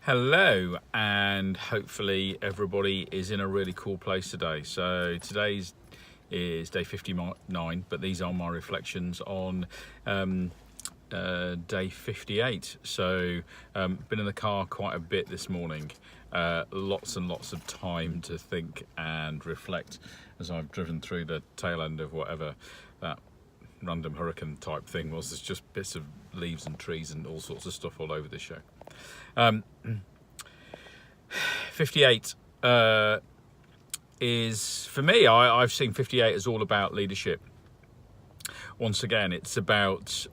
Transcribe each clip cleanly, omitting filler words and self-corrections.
Hello, and hopefully everybody is in a really cool place today. So today's is day 59, but these are my reflections on day 58. So been in the car quite a bit this morning. Lots and lots of time to think and reflect as I've driven through the tail end of whatever that random hurricane type thing was. There's just bits of leaves and trees and all sorts of stuff all over the show. 58 is, for me, I've seen 58 as all about leadership. Once again, it's about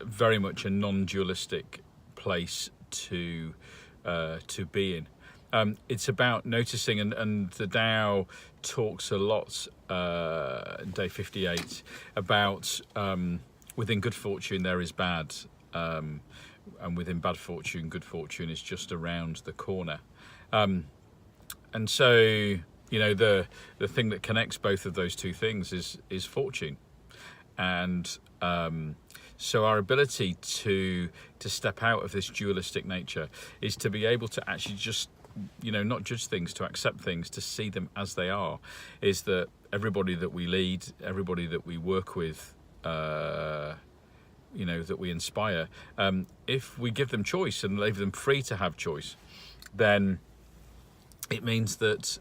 very much a non-dualistic place to be in. It's about noticing, and the Tao talks a lot, day 58, about within good fortune there is bad, and within bad fortune, good fortune is just around the corner. And so, you know, the thing that connects both of those two things is fortune. And so our ability to step out of this dualistic nature is to be able to actually just, you know, not judge things, to accept things, to see them as they are. Is that everybody that we lead, everybody that we work with, you know, that we inspire, if we give them choice and leave them free to have choice, then it means that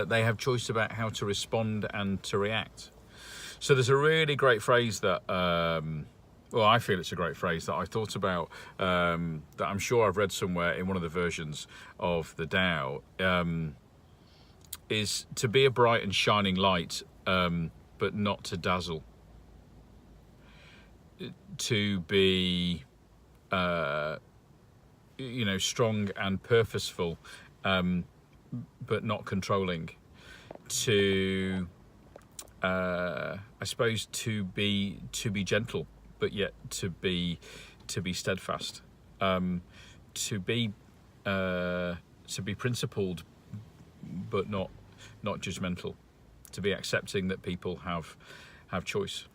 they have choice about how to respond and to react. So there's a really great phrase that, well, I feel it's a great phrase that I thought about, that I'm sure I've read somewhere in one of the versions of the Tao, is to be a bright and shining light, but not to dazzle. To be, you know, strong and purposeful, but not controlling. To, I suppose, to be gentle, but yet to be steadfast. To be principled, but not judgmental. To be accepting that people have choice.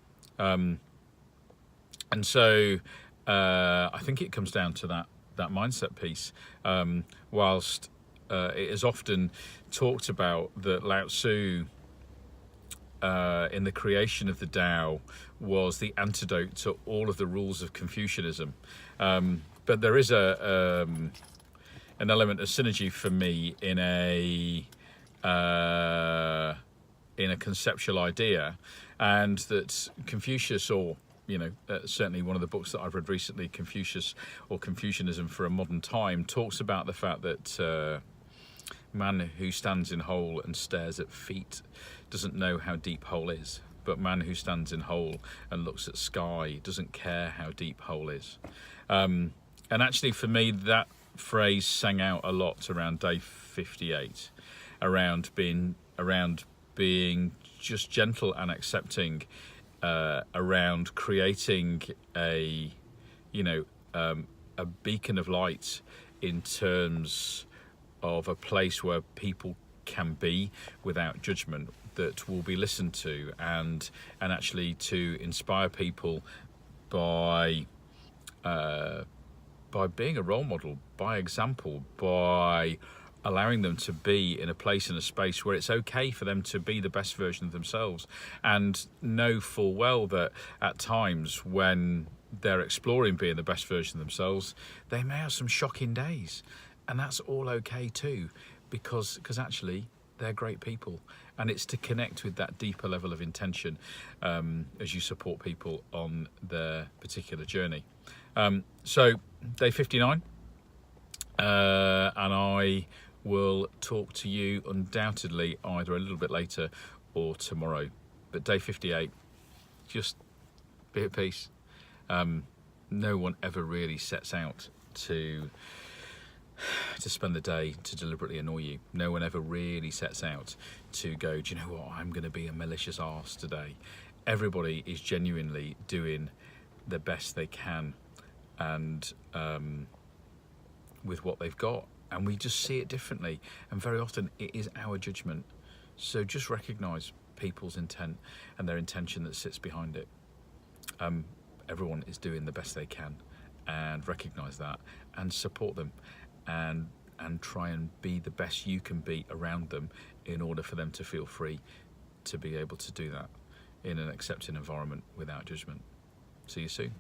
And so I think it comes down to that mindset piece. Whilst it is often talked about that Lao Tzu, in the creation of the Tao, was the antidote to all of the rules of Confucianism. But there is an element of synergy for me in a conceptual idea, and that Confucius, or you know, certainly one of the books that I've read recently, Confucius or Confucianism for a Modern Time, talks about the fact that man who stands in hole and stares at feet doesn't know how deep hole is, but man who stands in hole and looks at sky doesn't care how deep hole is. And actually for me, that phrase sang out a lot around day 58, around being just gentle and accepting, around creating a beacon of light in terms of a place where people can be without judgment, that will be listened to, and actually to inspire people by being a role model, by example, by allowing them to be in a place, in a space where it's okay for them to be the best version of themselves, and know full well that at times when they're exploring being the best version of themselves, they may have some shocking days, and that's all okay too, because actually they're great people, and it's to connect with that deeper level of intention as you support people on their particular journey. So day 59, and I will talk to you undoubtedly either a little bit later or tomorrow. But day 58, just be at peace. No one ever really sets out to spend the day to deliberately annoy you. No one ever really sets out to go, do you know what, I'm going to be a malicious arse today. Everybody is genuinely doing the best they can, and with what they've got. And we just see it differently, and very often it is our judgment. So just recognise people's intent and their intention that sits behind it. Everyone is doing the best they can, and recognize that and support them, and try and be the best you can be around them in order for them to feel free to be able to do that in an accepting environment without judgment. See you soon.